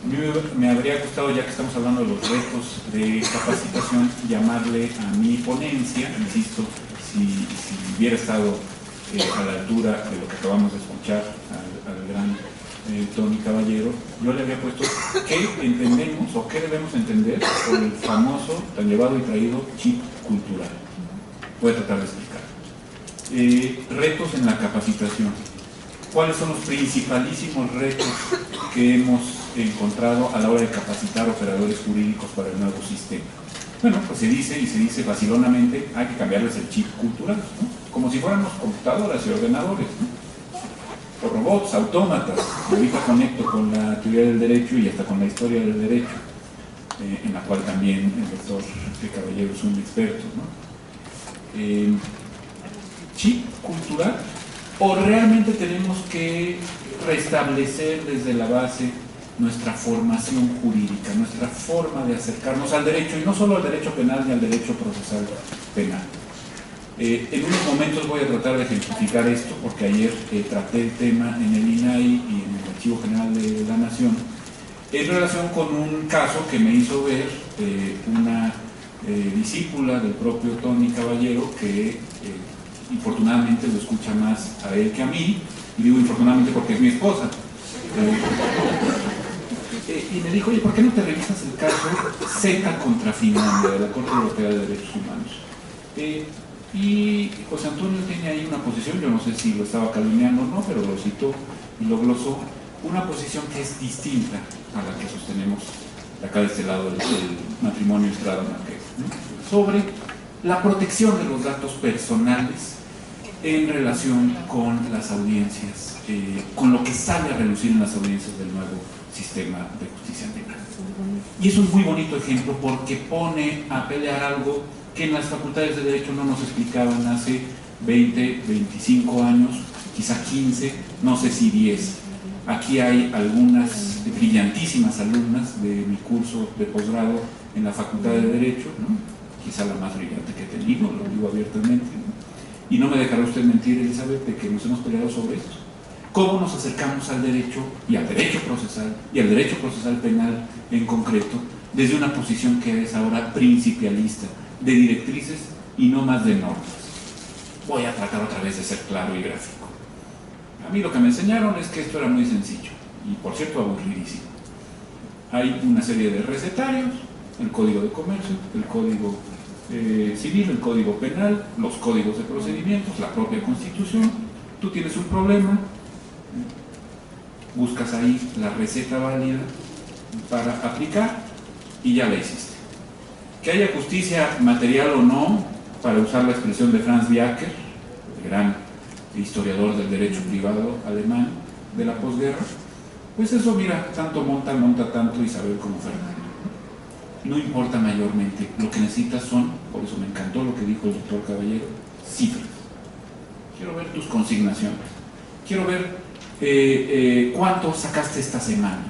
Me habría gustado, ya que estamos hablando de los retos de capacitación, llamarle a mi ponencia, insisto, si hubiera estado a la altura de lo que acabamos de escuchar al gran Tony Caballero, yo le había puesto qué entendemos o qué debemos entender por el famoso, tan llevado y traído chip cultural. Voy a tratar de explicar. Retos en la capacitación. ¿Cuáles son los principalísimos retos que hemos encontrado a la hora de capacitar operadores jurídicos para el nuevo sistema? Bueno, pues se dice vacilonamente, hay que cambiarles el chip cultural, ¿no? Como si fuéramos computadoras y ordenadores, ¿no? O robots, autómatas. Ahorita conecto con la teoría del derecho y hasta con la historia del derecho, en la cual también el doctor Caballero es un experto, ¿no? Chip cultural, o realmente tenemos que restablecer desde la base nuestra formación jurídica, nuestra forma de acercarnos al derecho, y no solo al derecho penal ni al derecho procesal penal. En unos momentos voy a tratar de ejemplificar esto, porque ayer traté el tema en el INAI y en el Archivo General de la Nación, en relación con un caso que me hizo ver una discípula del propio Tony Caballero, que infortunadamente lo escucha más a él que a mí, y digo infortunadamente porque es mi esposa. Y me dijo, oye, ¿por qué no te revisas el caso Z contra Finlandia de la Corte Europea de Derechos Humanos? Y José Antonio tiene ahí una posición, yo no sé si lo estaba calumniando o no, pero lo citó y lo glosó, una posición que es distinta a la que sostenemos acá de este lado del matrimonio Estrada Márquez, ¿no? Sobre la protección de los datos personales en relación con las audiencias, con lo que sale a relucir en las audiencias del nuevo sistema de justicia penal. Y es un muy bonito ejemplo porque pone a pelear algo que en las facultades de Derecho no nos explicaban hace 20, 25 años, quizá 15, no sé si 10. Aquí hay algunas brillantísimas alumnas de mi curso de posgrado en la Facultad de Derecho, ¿no? Quizá la más brillante que he tenido, lo digo abiertamente, ¿no? Y no me dejará usted mentir, Elizabeth, de que nos hemos peleado sobre esto. ¿Cómo nos acercamos al derecho y al derecho procesal penal en concreto, desde una posición que es ahora principialista, de directrices y no más de normas? Voy a tratar otra vez de ser claro y gráfico. A mí lo que me enseñaron es que esto era muy sencillo, y por cierto aburridísimo. Hay una serie de recetarios, el Código de Comercio, el Código Civil, el Código Penal, los códigos de procedimientos, la propia Constitución. Tú tienes un problema, buscas ahí la receta válida para aplicar y ya la hiciste. Que haya justicia material o no, para usar la expresión de Franz Biaker, el gran historiador del derecho privado alemán de la posguerra, pues eso, mira, tanto monta tanto Isabel como Fernando. No importa mayormente, lo que necesitas son, por eso me encantó lo que dijo el doctor Caballero, cifras. Quiero ver tus consignaciones, quiero ver cuánto sacaste esta semana.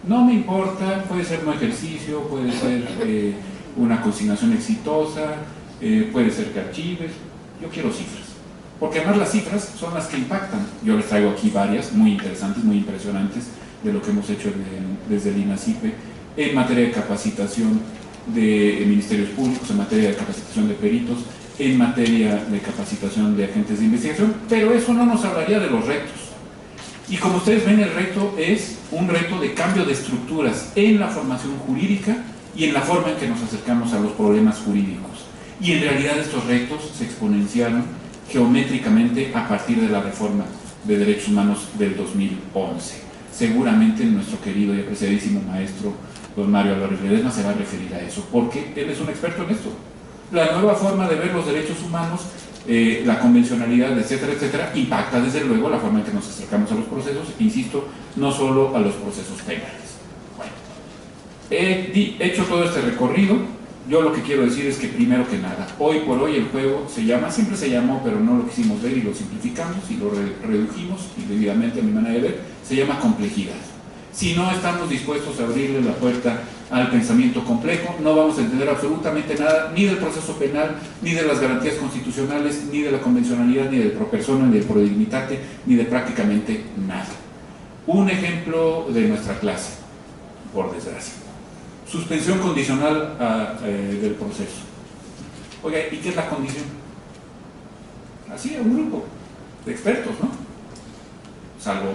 No me importa, puede ser un ejercicio, puede ser una consignación exitosa, puede ser que archives, yo quiero cifras. Porque además las cifras son las que impactan. Yo les traigo aquí varias, muy interesantes, muy impresionantes, de lo que hemos hecho desde el INACIPE, en materia de capacitación de ministerios públicos, en materia de capacitación de peritos, en materia de capacitación de agentes de investigación, pero eso no nos hablaría de los retos. Y como ustedes ven, el reto es un reto de cambio de estructuras en la formación jurídica y en la forma en que nos acercamos a los problemas jurídicos. Y en realidad estos retos se exponenciaron geométricamente a partir de la reforma de derechos humanos del 2011. Seguramente nuestro querido y apreciadísimo maestro don Mario Álvarez Ledesma se va a referir a eso, porque él es un experto en esto. La nueva forma de ver los derechos humanos, la convencionalidad, etcétera, etcétera, impacta desde luego la forma en que nos acercamos a los procesos, insisto, no solo a los procesos penales. Bueno, he hecho todo este recorrido. Yo lo que quiero decir es que, primero que nada, hoy por hoy el juego se llama, siempre se llamó, pero no lo quisimos ver y lo simplificamos y lo redujimos, y debidamente a mi manera de ver, se llama complejidad. Si no estamos dispuestos a abrirle la puerta al pensamiento complejo, no vamos a entender absolutamente nada, ni del proceso penal, ni de las garantías constitucionales, ni de la convencionalidad, ni del pro persona, ni del pro dignitate, ni de prácticamente nada. Un ejemplo de nuestra clase. por desgracia. Suspensión condicional del proceso. Oiga, ¿y qué es la condición? Así, un grupo de expertos, ¿no? Salvo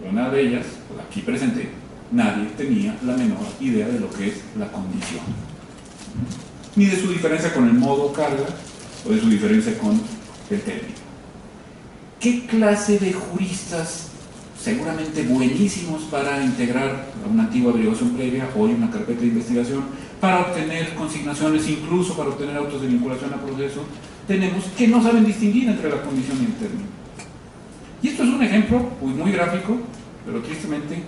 una de ellas, aquí presente, nadie tenía la menor idea de lo que es la condición, ni de su diferencia con el modo carga o de su diferencia con el término. ¿Qué clase de juristas, seguramente buenísimos para integrar una antigua averiguación previa, hoy una carpeta de investigación, para obtener consignaciones, incluso para obtener autos de vinculación a proceso, tenemos que no saben distinguir entre la condición y el término? Y esto es un ejemplo muy gráfico, pero tristemente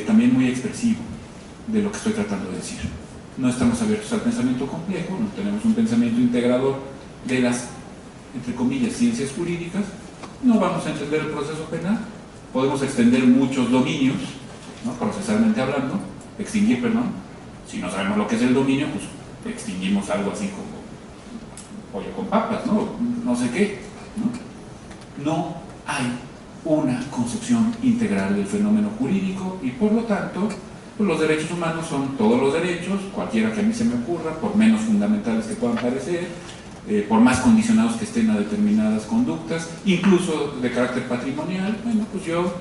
también muy expresivo de lo que estoy tratando de decir. No estamos abiertos al pensamiento complejo, no tenemos un pensamiento integrador de las, entre comillas, ciencias jurídicas, no vamos a entender el proceso penal, podemos extender muchos dominios, ¿no? Procesalmente hablando, extinguir, perdón, si no sabemos lo que es el dominio, pues extinguimos algo así como pollo con papas, no sé qué, no hay una concepción integral del fenómeno jurídico y por lo tanto pues los derechos humanos son todos los derechos, cualquiera que a mí se me ocurra, por menos fundamentales que puedan parecer, por más condicionados que estén a determinadas conductas, incluso de carácter patrimonial. Bueno, pues yo,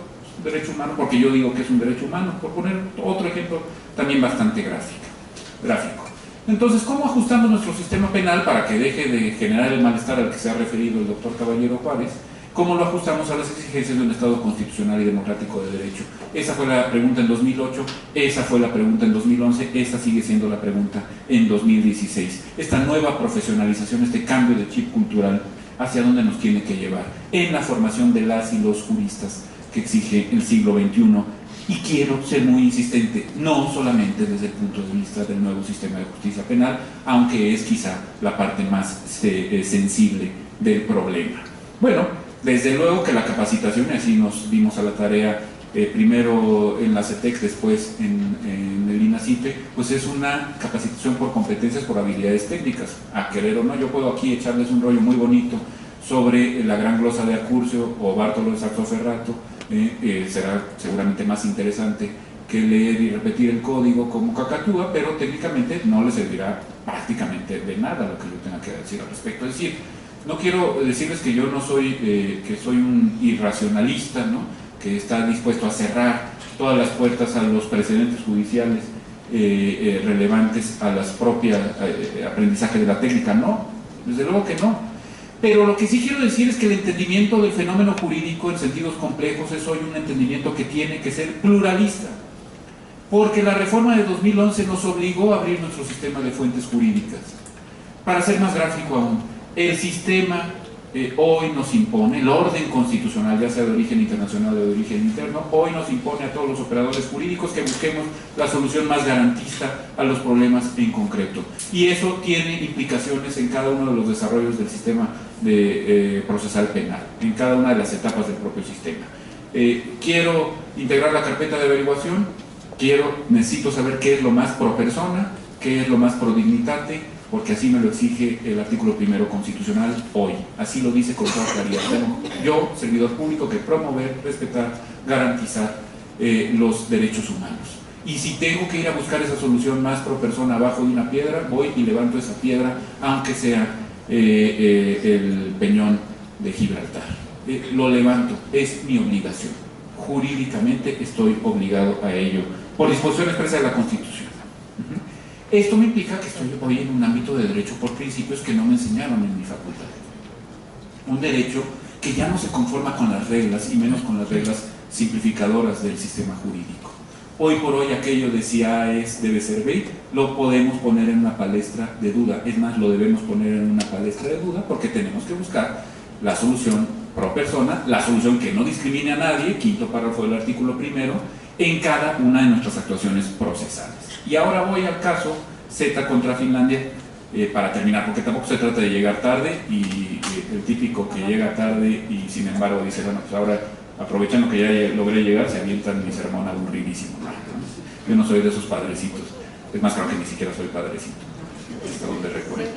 derecho humano, porque yo digo que es un derecho humano, por poner otro ejemplo también bastante gráfico. Entonces, ¿cómo ajustamos nuestro sistema penal para que deje de generar el malestar al que se ha referido el doctor Caballero Juárez? ¿Cómo lo ajustamos a las exigencias de un Estado constitucional y democrático de derecho? Esa fue la pregunta en 2008, esa fue la pregunta en 2011, esta sigue siendo la pregunta en 2016. Esta nueva profesionalización, este cambio de chip cultural, ¿hacia dónde nos tiene que llevar? En la formación de las y los juristas que exige el siglo XXI. Y quiero ser muy insistente, no solamente desde el punto de vista del nuevo sistema de justicia penal, aunque es quizá la parte más sensible del problema. Bueno, desde luego que la capacitación, y así nos dimos a la tarea, primero en la CETEC, después en el INACIPE, pues es una capacitación por competencias, por habilidades técnicas, a querer o no. Yo puedo aquí echarles un rollo muy bonito sobre la gran glosa de Accurcio o Bartolo de Saxoferrato, será seguramente más interesante que leer y repetir el código como cacatúa, pero técnicamente no le servirá prácticamente de nada lo que yo tenga que decir al respecto. Es decir, no quiero decirles que yo no soy, que soy un irracionalista, ¿no?, que está dispuesto a cerrar todas las puertas a los precedentes judiciales relevantes a las propias aprendizaje de la técnica. No, desde luego que no. Pero lo que sí quiero decir es que el entendimiento del fenómeno jurídico en sentidos complejos es hoy un entendimiento que tiene que ser pluralista, porque la reforma de 2011 nos obligó a abrir nuestro sistema de fuentes jurídicas. Para ser más gráfico aún, el sistema hoy nos impone, el orden constitucional, ya sea de origen internacional o de origen interno, hoy nos impone a todos los operadores jurídicos que busquemos la solución más garantista a los problemas en concreto. Y eso tiene implicaciones en cada uno de los desarrollos del sistema procesal penal, en cada una de las etapas del propio sistema. Quiero integrar la carpeta de averiguación, necesito saber qué es lo más pro persona, qué es lo más pro dignitate, porque así me lo exige el artículo 1 constitucional hoy, así lo dice con toda claridad. Yo, servidor público, que promover, respetar, garantizar los derechos humanos. Y si tengo que ir a buscar esa solución más pro persona abajo de una piedra, voy y levanto esa piedra, aunque sea el peñón de Gibraltar. Lo levanto, es mi obligación. Jurídicamente estoy obligado a ello, por disposición expresa de la Constitución. Esto me implica que estoy hoy en un ámbito de derecho por principios que no me enseñaron en mi facultad. Un derecho que ya no se conforma con las reglas, y menos con las reglas simplificadoras del sistema jurídico. Hoy por hoy aquello de si A es, debe ser B, lo podemos poner en una palestra de duda. Es más, lo debemos poner en una palestra de duda porque tenemos que buscar la solución pro persona, la solución que no discrimine a nadie, quinto párrafo del artículo 1, en cada una de nuestras actuaciones procesales. Y ahora voy al caso Z contra Finlandia, para terminar, porque tampoco se trata de llegar tarde, y el típico que llega tarde y sin embargo dice, bueno, pues ahora aprovechando que ya logré llegar, se avientan mi sermón aburridísimo. Yo no soy de esos padrecitos, es más, creo que ni siquiera soy padrecito, hasta donde recuerdo.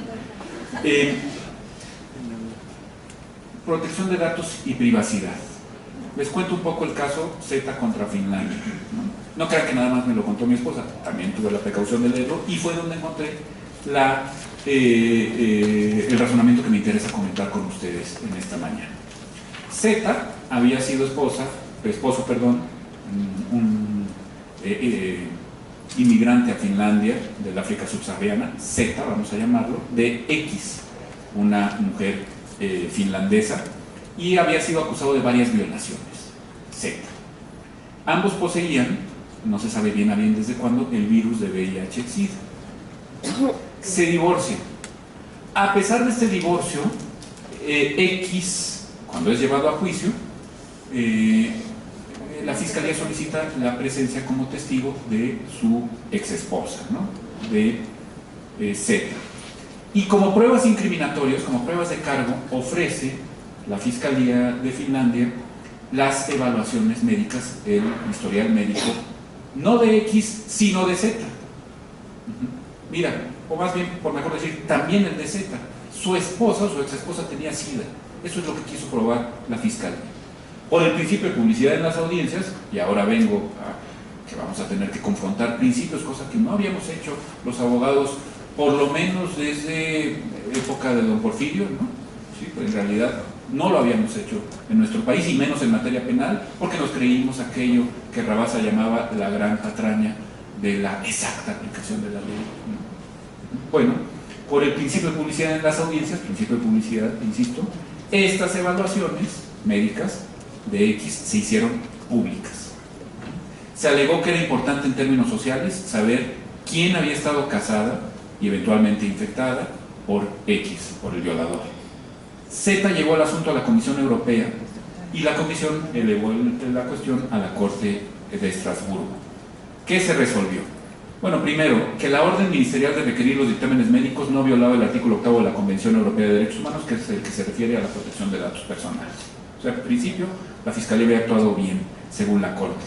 Protección de datos y privacidad. les cuento un poco el caso Z contra Finlandia. No crean que nada más me lo contó mi esposa, también tuve la precaución de leerlo y fue donde encontré el razonamiento que me interesa comentar con ustedes en esta mañana. Z había sido esposo, un inmigrante a Finlandia del África subsahariana, Z, vamos a llamarlo, de X, una mujer finlandesa, y había sido acusado de varias violaciones. Z. Ambos poseían, no se sabe bien a bien desde cuándo, el virus de VIH-Sida. Se divorcian. A pesar de este divorcio, X, cuando es llevado a juicio, la fiscalía solicita la presencia como testigo de su exesposa, ¿no? De Z. Y como pruebas incriminatorias, como pruebas de cargo, ofrece la Fiscalía de Finlandia las evaluaciones médicas, el historial médico, no de X, sino de Z. Mira, o más bien, por mejor decir, también el de Z. Su esposa, su exesposa tenía SIDA. Eso es lo que quiso probar la Fiscalía. Por el principio de publicidad en las audiencias, y ahora vengo a que vamos a tener que confrontar principios, cosa que no habíamos hecho los abogados, por lo menos desde época de don Porfirio, ¿no? Sí, pues en realidad no lo habíamos hecho en nuestro país, y menos en materia penal, porque nos creímos aquello que Rabasa llamaba la gran patraña de la exacta aplicación de la ley, ¿no? Bueno, por el principio de publicidad en las audiencias, principio de publicidad, insisto, estas evaluaciones médicas de X se hicieron públicas. Se alegó que era importante en términos sociales saber quién había estado casada y eventualmente infectada por X, por el violador. Z llevó el asunto a la Comisión Europea y la Comisión elevó la cuestión a la Corte de Estrasburgo. ¿Qué se resolvió? Bueno, primero, que la orden ministerial de requerir los dictámenes médicos no violaba el artículo 8 de la Convención Europea de Derechos Humanos, que es el que se refiere a la protección de datos personales. O sea, en principio, la Fiscalía había actuado bien, según la Corte.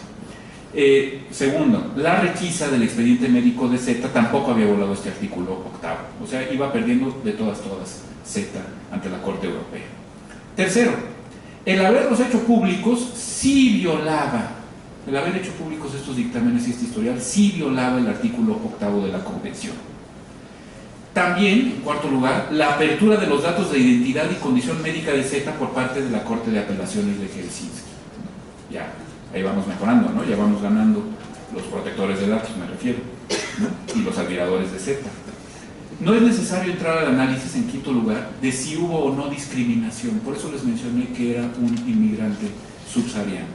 Segundo, la requisa del expediente médico de Z tampoco había violado este artículo 8. O sea, iba perdiendo de todas Z ante la Corte Europea. Tercero, el haberlos hecho públicos sí violaba, el haber hecho públicos estos dictámenes y este historial sí violaba el artículo 8 de la Convención. También, en cuarto lugar, la apertura de los datos de identidad y condición médica de Z por parte de la Corte de Apelaciones de Helsinki. Ya, ahí vamos mejorando, ¿no? Ya vamos ganando los protectores de datos, me refiero, ¿no? Y los admiradores de Z. No es necesario entrar al análisis, en quinto lugar, de si hubo o no discriminación. Por eso les mencioné que era un inmigrante subsahariano.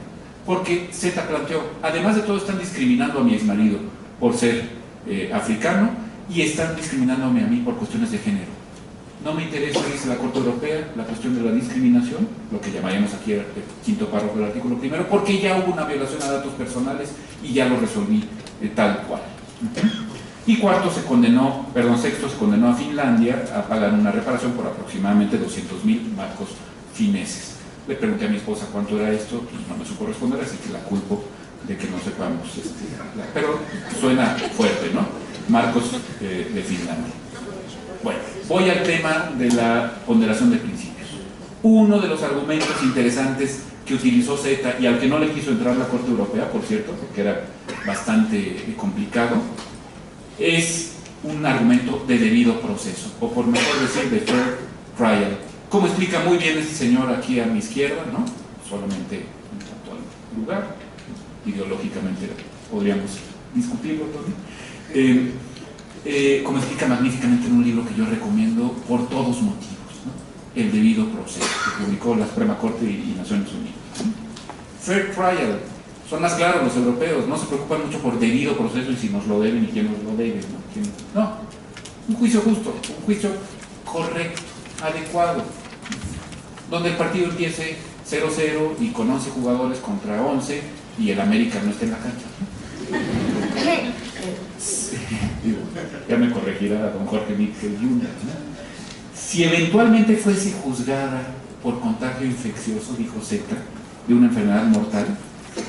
Porque Z planteó, además de todo, están discriminando a mi exmarido por ser africano y están discriminándome a mí por cuestiones de género. No me interesa, dice la Corte Europea, la cuestión de la discriminación, lo que llamaríamos aquí el quinto párrafo del artículo primero, porque ya hubo una violación a datos personales y ya lo resolví tal cual. Y sexto, se condenó a Finlandia a pagar una reparación por aproximadamente 200.000 marcos fineses. Le pregunté a mi esposa cuánto era esto y no me supo responder, así que la culpo de que no sepamos. Pero suena fuerte, ¿no? Marcos de Finlandia. Bueno, voy al tema de la ponderación de principios. Uno de los argumentos interesantes que utilizó Z y al que no le quiso entrar la Corte Europea, por cierto, porque era bastante complicado, es un argumento de debido proceso, o por mejor decir, de fair trial, como explica muy bien este señor aquí a mi izquierda, ¿no? Solamente en cuanto al lugar, ideológicamente podríamos discutirlo también. Como explica magníficamente en un libro que yo recomiendo por todos motivos, ¿no? El debido proceso, que publicó la Suprema Corte y Naciones Unidas, ¿no? Fair trial. Son más claros los europeos, no se preocupan mucho por debido proceso y si nos lo deben y quién nos lo debe, ¿no? No, un juicio justo, un juicio correcto, adecuado, donde el partido empiece 0-0 y con 11 jugadores contra 11 y el América no esté en la cancha, ¿no? Sí, ya me corregirá don Jorge Níquel Jr., ¿no? Si eventualmente fuese juzgada por contagio infeccioso, dijo Z, de una enfermedad mortal,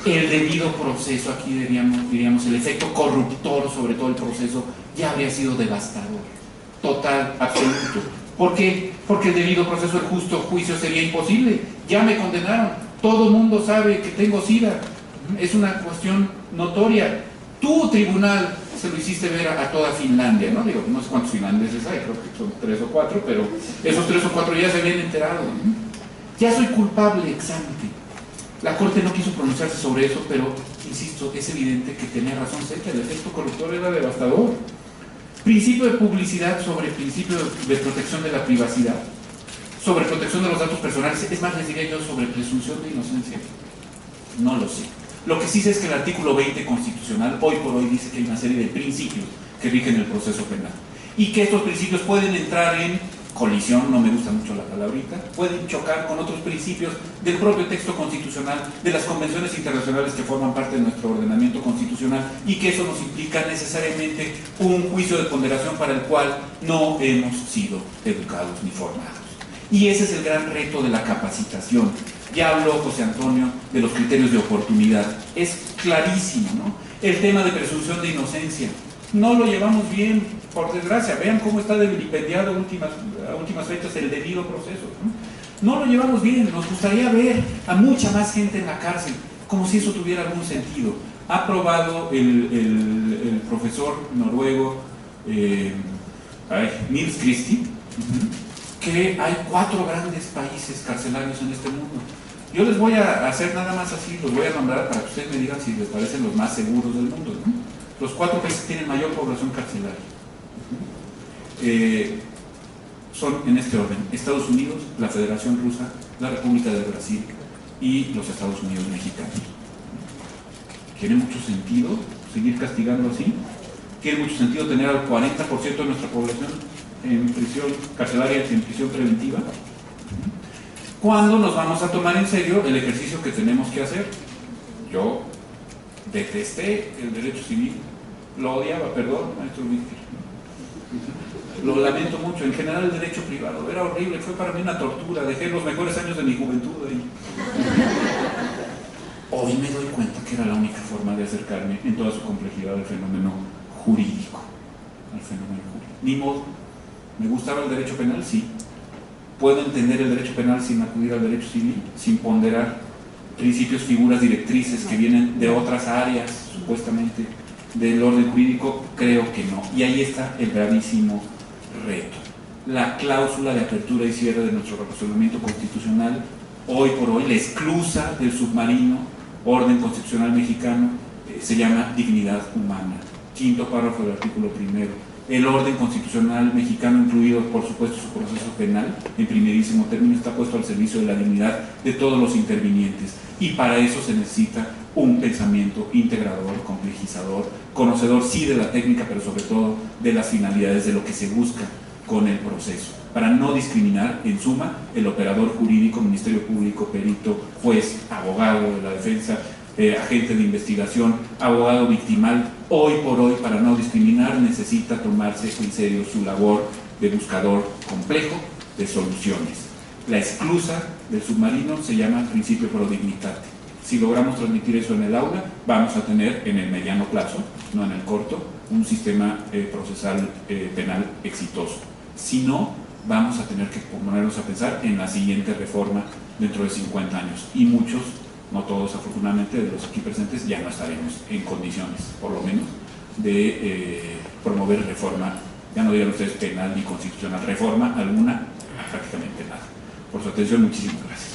el debido proceso, aquí diríamos el efecto corruptor sobre todo el proceso, ya habría sido devastador, total, absoluto. ¿Por qué? Porque el debido proceso, el justo juicio sería imposible. Ya me condenaron, Todo el mundo sabe que tengo SIDA. Es una cuestión notoria. Tu tribunal se lo hiciste ver a toda Finlandia, ¿no? Digo, no sé cuántos finlandeses hay, creo que son 3 o 4, pero esos 3 o 4 ya se habían enterado, ¿no? Ya soy culpable, exante. La Corte no quiso pronunciarse sobre eso, pero, insisto, es evidente que tenía razón Zeta, el efecto corruptor era devastador. Principio de publicidad sobre principio de protección de la privacidad, sobre protección de los datos personales, es más, les diría yo, sobre presunción de inocencia. No lo sé. Lo que sí sé es que el artículo 20 constitucional, hoy por hoy, dice que hay una serie de principios que rigen el proceso penal. Y que estos principios pueden entrar en colisión, no me gusta mucho la palabrita, pueden chocar con otros principios del propio texto constitucional, de las convenciones internacionales que forman parte de nuestro ordenamiento constitucional, y que eso nos implica necesariamente un juicio de ponderación para el cual no hemos sido educados ni formados. Y ese es el gran reto de la capacitación. Ya habló José Antonio de los criterios de oportunidad. Es clarísimo, ¿no? El tema de presunción de inocencia. No lo llevamos bien, por desgracia. Vean cómo está de vilipendiado a últimas fechas el debido proceso, ¿no? No lo llevamos bien. Nos gustaría ver a mucha más gente en la cárcel, como si eso tuviera algún sentido. Ha probado el profesor noruego Nils Christie, que hay 4 grandes países carcelarios en este mundo. Yo les voy a hacer nada más así, los voy a nombrar para que ustedes me digan si les parecen los más seguros del mundo, ¿no? Los 4 países tienen mayor población carcelaria. Son en este orden: Estados Unidos, la Federación Rusa, la República de Brasil y los Estados Unidos mexicanos. ¿Tiene mucho sentido seguir castigando así? ¿Tiene mucho sentido tener al 40% de nuestra población en prisión carcelaria, en prisión preventiva? ¿Cuándo nos vamos a tomar en serio el ejercicio que tenemos que hacer? Yo detesté el derecho civil, lo odiaba, perdón, maestro Víctor. Lo lamento mucho. En general, el derecho privado era horrible, fue para mí una tortura. Dejé los mejores años de mi juventud ahí. Hoy me doy cuenta que era la única forma de acercarme en toda su complejidad al fenómeno jurídico. Al fenómeno jurídico. Ni modo. ¿Me gustaba el derecho penal? Sí. ¿Puedo entender el derecho penal sin acudir al derecho civil? Sin ponderar principios, figuras directrices que vienen de otras áreas, supuestamente, del orden jurídico. Creo que no. Y ahí está el gravísimo reto. La cláusula de apertura y cierre de nuestro razonamiento constitucional, hoy por hoy, la esclusa del submarino orden constitucional mexicano, se llama dignidad humana. 5º párrafo del artículo 1. El orden constitucional mexicano, incluido por supuesto su proceso penal, en primerísimo término, está puesto al servicio de la dignidad de todos los intervinientes, y para eso se necesita un pensamiento integrador, complejizador, conocedor sí de la técnica, pero sobre todo de las finalidades, de lo que se busca con el proceso, para no discriminar, en suma, el operador jurídico, ministerio público, perito, juez, abogado de la defensa, agente de investigación, abogado victimal. Hoy por hoy, para no discriminar, necesita tomarse en serio su labor de buscador complejo de soluciones. La esclusa del submarino se llama principio pro dignitate. Si logramos transmitir eso en el aula, vamos a tener en el mediano plazo, no en el corto, un sistema procesal penal exitoso. Si no, vamos a tener que ponernos a pensar en la siguiente reforma dentro de 50 años, y muchos, no todos afortunadamente, de los aquí presentes, ya no estaremos en condiciones, por lo menos, de promover reforma, ya no digan ustedes penal ni constitucional, reforma alguna, prácticamente nada. Por su atención, muchísimas gracias.